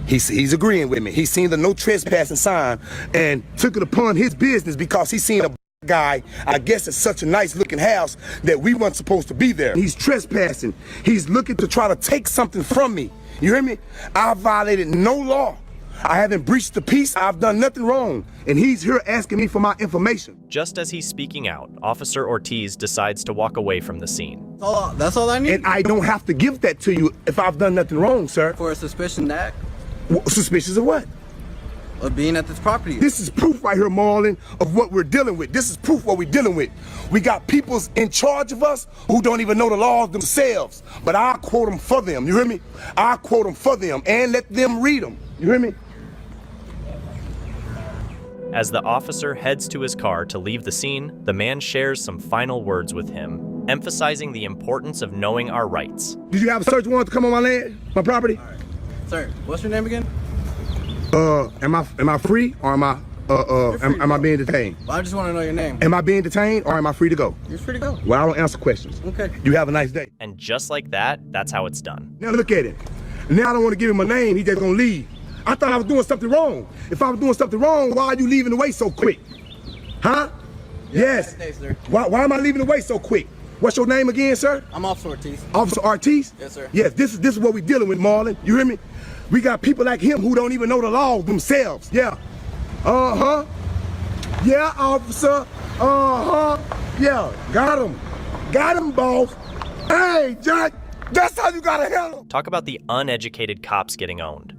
He's agreeing with me. He seen the no trespassing sign and took it upon his business because he seen a guy, I guess it's such a nice looking house that we weren't supposed to be there. He's trespassing. He's looking to try to take something from me. You hear me? I violated no law. I haven't breached the peace. I've done nothing wrong. And he's here asking me for my information. Just as he's speaking out, Officer Ortiz decides to walk away from the scene. That's all I need? And I don't have to give that to you if I've done nothing wrong, sir. For a suspicion act? Suspicious of what? Of being at this property. This is proof right here, Marlon, of what we're dealing with. This is proof what we're dealing with. We got people in charge of us who don't even know the laws themselves. But I'll quote them for them, you hear me? I'll quote them for them and let them read them, you hear me? As the officer heads to his car to leave the scene, the man shares some final words with him, emphasizing the importance of knowing our rights. Did you have a search warrant to come on my land, my property? All right. Sir, what's your name again? Am I free or am I being detained? Well, I just want to know your name. Am I being detained or am I free to go? You're free to go. Well, I don't answer questions. Okay. You have a nice day. And just like that, that's how it's done. Now look at it. Now I don't want to give him a name. He just gonna leave. I thought I was doing something wrong. If I was doing something wrong, why are you leaving away so quick? Huh? Yes. Nice day, sir. Why am I leaving away so quick? What's your name again, sir? I'm Officer Ortiz. Officer Ortiz? Yes, sir. Yes, this is what we're dealing with, Marlon. You hear me? We got people like him who don't even know the law themselves. Yeah. Uh-huh. Yeah, officer. Uh-huh. Yeah, got him. Got him, boss. Hey, Jack, that's how you gotta handle him. Talk about the uneducated cops getting owned.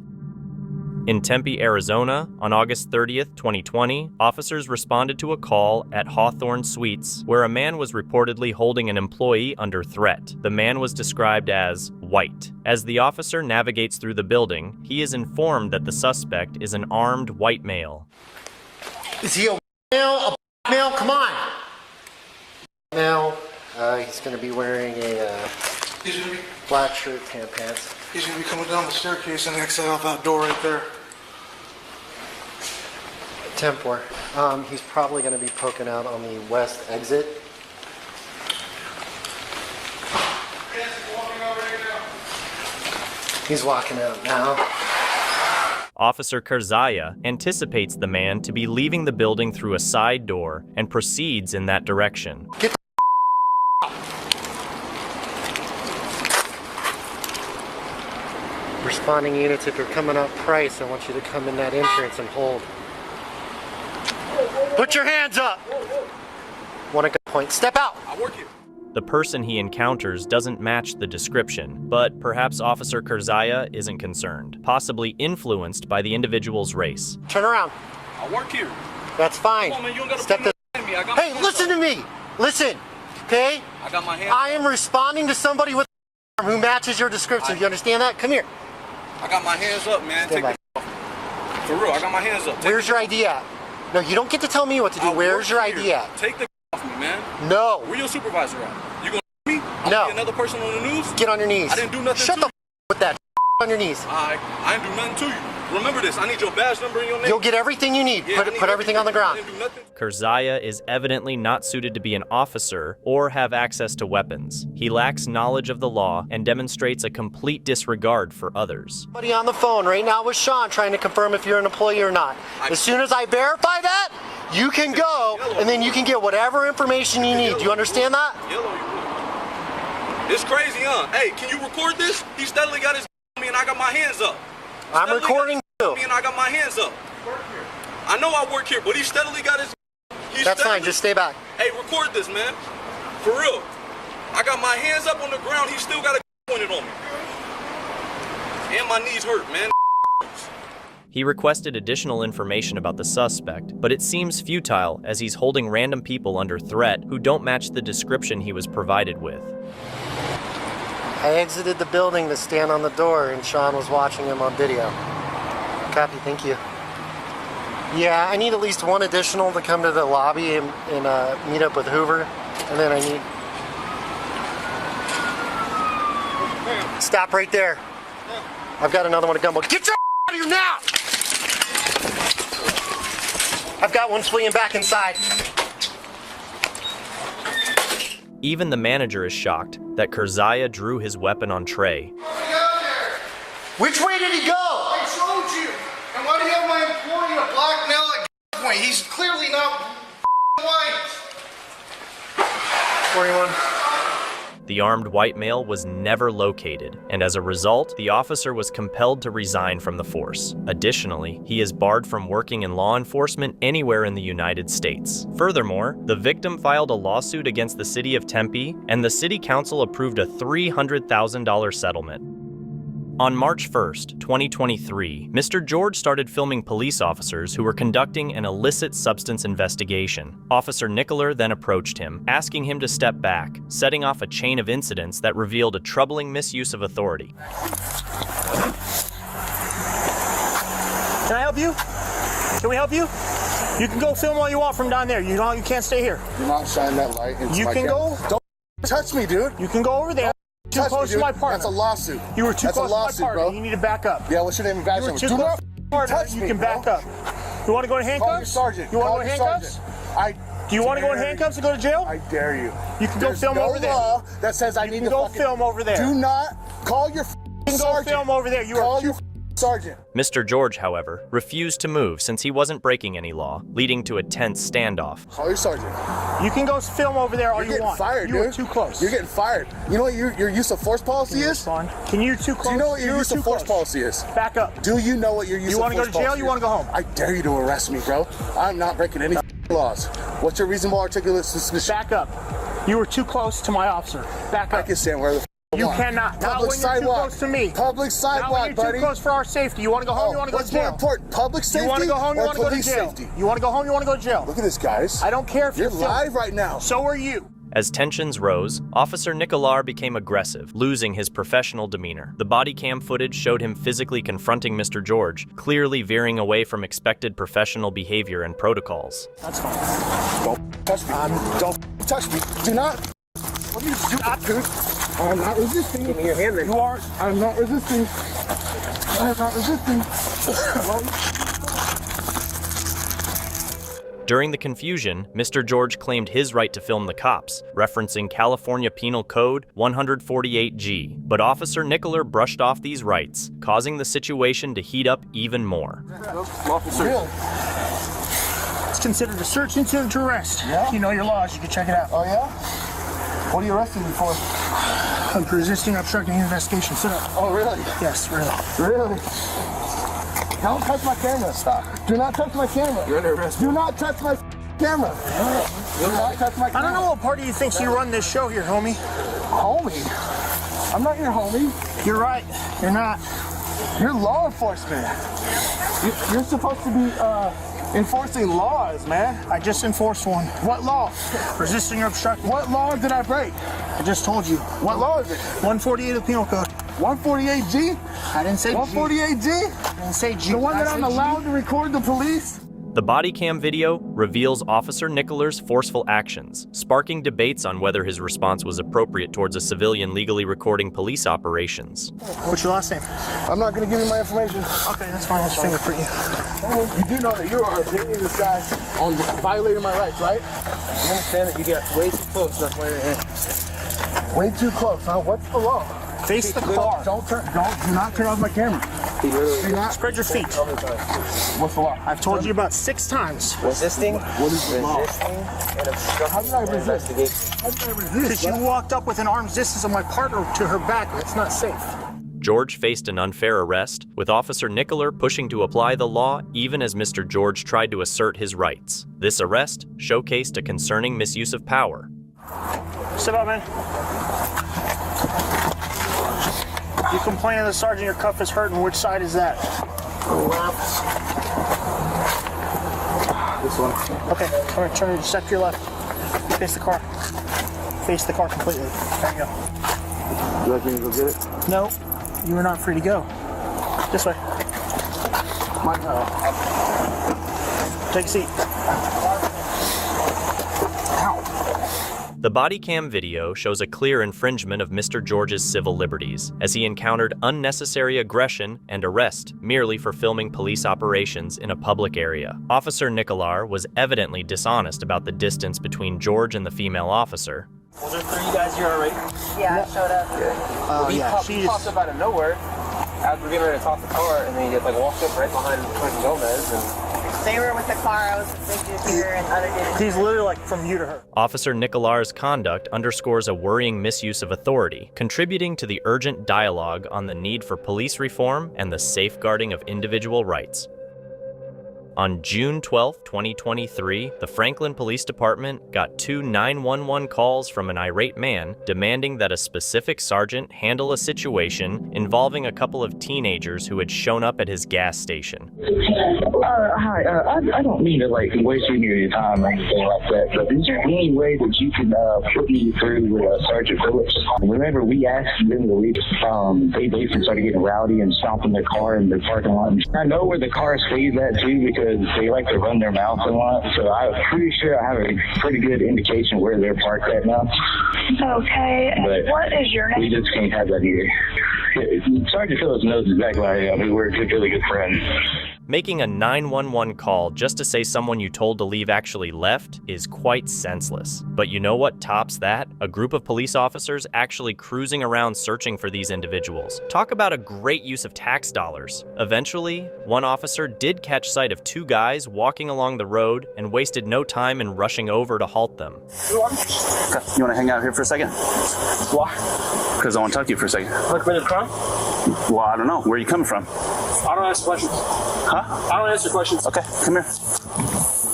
In Tempe, Arizona, on August 30th, 2020, officers responded to a call at Hawthorne Suites where a man was reportedly holding an employee under threat. The man was described as white. As the officer navigates through the building, he is informed that the suspect is an armed white male. Is he a male? A male? Come on. Male. He's going to be wearing a black shirt, tan pants. He's going to be coming down the staircase and exit out that door right there. 10-4. He's probably going to be poking out on the west exit. He's walking out now. Officer Kerzaya anticipates the man to be leaving the building through a side door and proceeds in that direction. Get the Responding units, if you're coming up Price, I want you to come in that entrance and hold. Put your hands up! Want to go point. Step out! I'll work you. The person he encounters doesn't match the description, but perhaps Officer Kerzaya isn't concerned, possibly influenced by the individual's race. Turn around. I'll work here. That's fine. Come on, man, you don't gotta Step put the... me. I got Hey, listen to me! Listen, okay? I got my hands I am responding to somebody with a who matches your description. Do you understand that? Come here. I got my hands up, man. Take the off. For real, I got my hands up. Where's your ID at? No, you don't get to tell me what to do. Where's your ID at? Take the off me, man. No. Where your supervisor at? You gonna me? No. Be another person on the news? Get on your knees. I didn't do nothing Shut to the you. with that on your knees. I didn't do nothing to you. Remember this. I need your badge number and your name. You'll get everything you need. Yeah, put everything on the ground. I didn't do nothing. Kerzaya is evidently not suited to be an officer or have access to weapons. He lacks knowledge of the law and demonstrates a complete disregard for others. Somebody on the phone right now with Sean trying to confirm if you're an employee or not. As soon as I verify that, you can go and then you can get whatever information you need. Do you understand that? It's crazy, huh? Hey, can you record this? He steadily got his me and I got my hands up. I'm recording too. Me and I got my hands up. I know I work here, but he steadily got his. That's fine. Just stay back. Hey, record this, man. For real. I got my hands up on the ground, he still got a pointed on me. And my knees hurt, man. He requested additional information about the suspect, but it seems futile as he's holding random people under threat who don't match the description he was provided with. I exited the building to stand on the door, and Sean was watching him on video. Copy, thank you. Yeah, I need at least one additional to come to the lobby and meet up with Hoover, and then I need... Stop right there. I've got another one to come. Get your out of here now! I've got one fleeing back inside. Even the manager is shocked that Kerzaya drew his weapon on Trey. Which way did he go? I showed you. And why do you have my employee to blackmail at gunpoint? He's clearly not white. 41. The armed white male was never located, and as a result, the officer was compelled to resign from the force. Additionally, he is barred from working in law enforcement anywhere in the United States. Furthermore, the victim filed a lawsuit against the city of Tempe, and the city council approved a $300,000 settlement. On March 1st, 2023, Mr. George started filming police officers who were conducting an illicit substance investigation. Officer Nicoler then approached him, asking him to step back, setting off a chain of incidents that revealed a troubling misuse of authority. Can I help you? Can we help you? You can go film all you want from down there. You can't stay here. Do not shine that light into You my can camera. go. Don't touch me, dude. You can go over there. Too close to my partner. That's a lawsuit. You were too That's close a lawsuit, to my partner. bro. You need to back up. Yeah, what's your name and badge You were number? too Do close not to my partner. touch You me, can bro. back up. You want to go in handcuffs? Call your sergeant. You want to Call go in your handcuffs? sergeant. Do you want to go in handcuffs and go to jail? I dare you. You can go There's film no over there. law that says I need to go fucking film over there. Do not call your You can go sergeant. film over there. You Call are your sergeant. Mr. George, however, refused to move since he wasn't breaking any law, leading to a tense standoff. Call your sergeant. You can go film over there all You're you getting want. fired, you dude. are too close. You're getting fired. You know what your use of force policy is? Can you too close? Do you know what your You're use of too force close. policy is? Back up. Do you know what your use You of want to force go to jail? policy You want to go home? I dare you to arrest me, bro. I'm not breaking any laws. What's your reasonable articulate suspicion? Back up. You were too close to my officer. Back up. I can stand where the You cannot. Not Public when you're sidewalk. too close to me. Public sidewalk, Not when you're buddy. too close for our safety. You want to go home? You want to go to What's more jail? important, public safety You want to go home? You or want to go to police jail? safety? You want to go home? You want to go to jail? Look at this, guys. I don't care if You're filming. live right now. So are you. As tensions rose, Officer Nicolar became aggressive, losing his professional demeanor. The body cam footage showed him physically confronting Mr. George, clearly veering away from expected professional behavior and protocols. That's fine. Don't touch me. Don't touch me. Do not. What are you doing, dude? I'm not resisting. Give me your hand, then. You are. I'm not resisting. I'm not resisting. During the confusion, Mr. George claimed his right to film the cops, referencing California Penal Code 148G. But Officer Nicoler brushed off these rights, causing the situation to heat up even more. Officer. It's considered a search incident to arrest. Yeah? You know your laws. You can check it out. Oh, yeah? What are you arresting me for? I'm resisting obstructing the investigation. Sit up. Oh, really? Yes, really. Really? Don't touch my camera. Stop. Do not touch my camera. You're under arrest. Do not touch my camera. Do not touch my camera. I don't know what party you think you run this show here, homie. Homie? I'm not your homie. You're right. You're not. You're law enforcement. You're supposed to be enforcing laws, man. I just enforced one. What law? Resisting or obstructing. What law did I break? I just told you. What law is it? 148 of the Penal Code. 148G? I didn't say 148G? I didn't say G. The one I that I'm said G. allowed to record the police? The body cam video reveals Officer Nicoler's forceful actions, sparking debates on whether his response was appropriate towards a civilian legally recording police operations. What's your last name? I'm not going to give you my information. Okay, that's fine. Let's fingerprint you. You do know that you are hitting this guy on violating my rights, right? You understand that you get way too close. That's why you're here. Way too close, huh? What's the law? Face the car. Do not turn off my camera. Do not spread your feet. What's the law? I've told you about 6 times. Resisting. What is the law? And obstructing. How did I resist? How did I resist? Because you walked up with an arm's distance of my partner to her back. That's not safe. George faced an unfair arrest, with Officer Nicoler pushing to apply the law even as Mr. George tried to assert his rights. This arrest showcased a concerning misuse of power. Step out, man. You complain to the sergeant your cuff is hurting. Which side is that? Left. This one. Okay, come here, turn, step to your left. Face the car. Face the car completely. There you go. Would you like me to go get it? No, you are not free to go. This way. Take a seat. The body cam video shows a clear infringement of Mr. George's civil liberties, as he encountered unnecessary aggression and arrest merely for filming police operations in a public area. Officer Nicolar was evidently dishonest about the distance between George and the female officer. Was there 3 guys here already? Yeah, I showed up. He popped up out of nowhere as we're getting ready to talk the car, and then he just like walked up right behind Quentin Gomez. And They were with the car. I was with big dude here and other dude. He's literally like from you to her. Officer Nicolar's conduct underscores a worrying misuse of authority, contributing to the urgent dialogue on the need for police reform and the safeguarding of individual rights. On June 12, 2023, the Franklin Police Department got 2 911 calls from an irate man demanding that a specific sergeant handle a situation involving a couple of teenagers who had shown up at his gas station. Hi, I don't mean to waste any of your time or anything like that, but is there any way that you can put me through with Sergeant Phillips? Remember, we asked them to leave. They basically started getting rowdy and stomping their car in the parking lot. I know where the cars leave at too, because they like to run their mouth a lot, so I'm pretty sure I have a pretty good indication where they're parked at now. Okay, But what is your name? we just can't have that here. Sergeant Phillips knows exactly where I am. We're really good friends. Making a 911 call just to say someone you told to leave actually left is quite senseless. But you know what tops that? A group of police officers actually cruising around searching for these individuals. Talk about a great use of tax dollars. Eventually, one officer did catch sight of 2 guys walking along the road and wasted no time in rushing over to halt them. You want to hang out here for a second? Why? Because I want to talk to you for a second. What committed a crime? Well, I don't know. Where are you coming from? I don't answer questions. Huh? I don't answer questions. Okay, come here.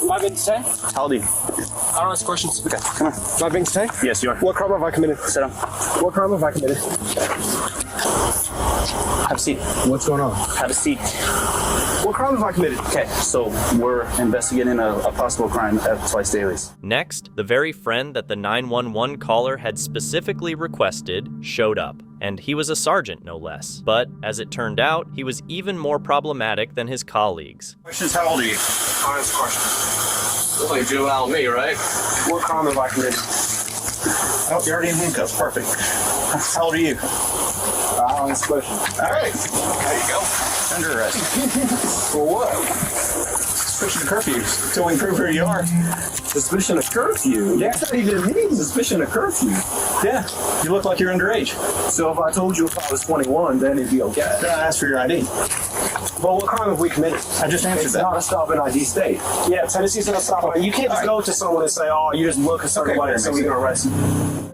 Am I being detained? How old are you? I don't answer questions. Okay, come here. Am I being detained? Yes, you are. What crime have I committed? Sit down. What crime have I committed? Have a seat. What's going on? Have a seat. What crime have I committed? Okay, so we're investigating a possible crime at Twice Dailies. Next, the very friend that the 911 caller had specifically requested showed up. And he was a sergeant, no less. But, as it turned out, he was even more problematic than his colleagues. Questions, how old are you? I answer questions. Look like Joe Al me, right? What crime have I committed? Oh, you're already in handcuffs. Perfect. How old are you? I don't answer questions. All right. There you go. Under arrest. For what? Suspicion of curfew. Until we prove who you are. Suspicion of curfew? Yeah. That's not even me. Suspicion of curfew. Yeah. You look like you're underage. So if I told you if I was 21, then it'd be okay. Then I asked for your ID. Well, what crime have we committed? I just answered it's that. It's not a stop and ID state. Yeah, Tennessee's not a stop and ID. You can't just go to someone and say, oh, you just look a certain way, so we're going to arrest you.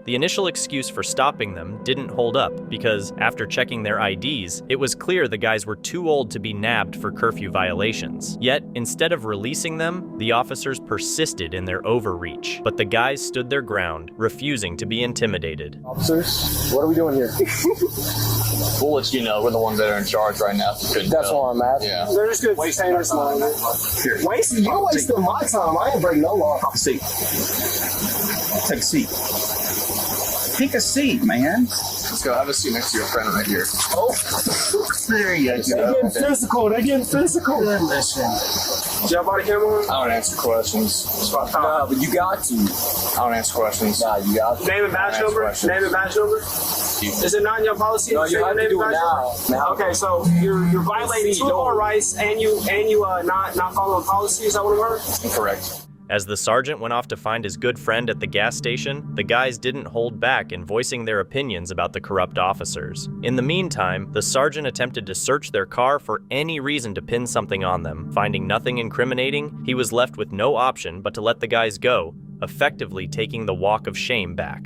The initial excuse for stopping them didn't hold up because, after checking their IDs, it was clear the guys were too old to be nabbed for curfew violations. Yet, instead of releasing them, the officers persisted in their overreach. But the guys stood their ground, refusing to be intimidated. Officers, what are we doing here? We'll let you know. We're the ones that are in charge right now. That's why I'm at. Yeah. They're just going to detain us. You're wasting my time. I ain't breaking no law. Take a seat. Take a seat. Take a seat, man. Let's go. Have a seat next to your friend right here. Oh, there you go. They're getting physical. Is your body camera on? I don't answer questions. No, but you got to. I don't answer questions. Nah, you got to. Name and badge number? Name and badge number? Is it not in your policy? No, you have to do it now. Okay, so you're violating 2 of our rights and you not following policy. Is that what it was? Incorrect. As the sergeant went off to find his good friend at the gas station, the guys didn't hold back in voicing their opinions about the corrupt officers. In the meantime, the sergeant attempted to search their car for any reason to pin something on them. Finding nothing incriminating, he was left with no option but to let the guys go, effectively taking the walk of shame back.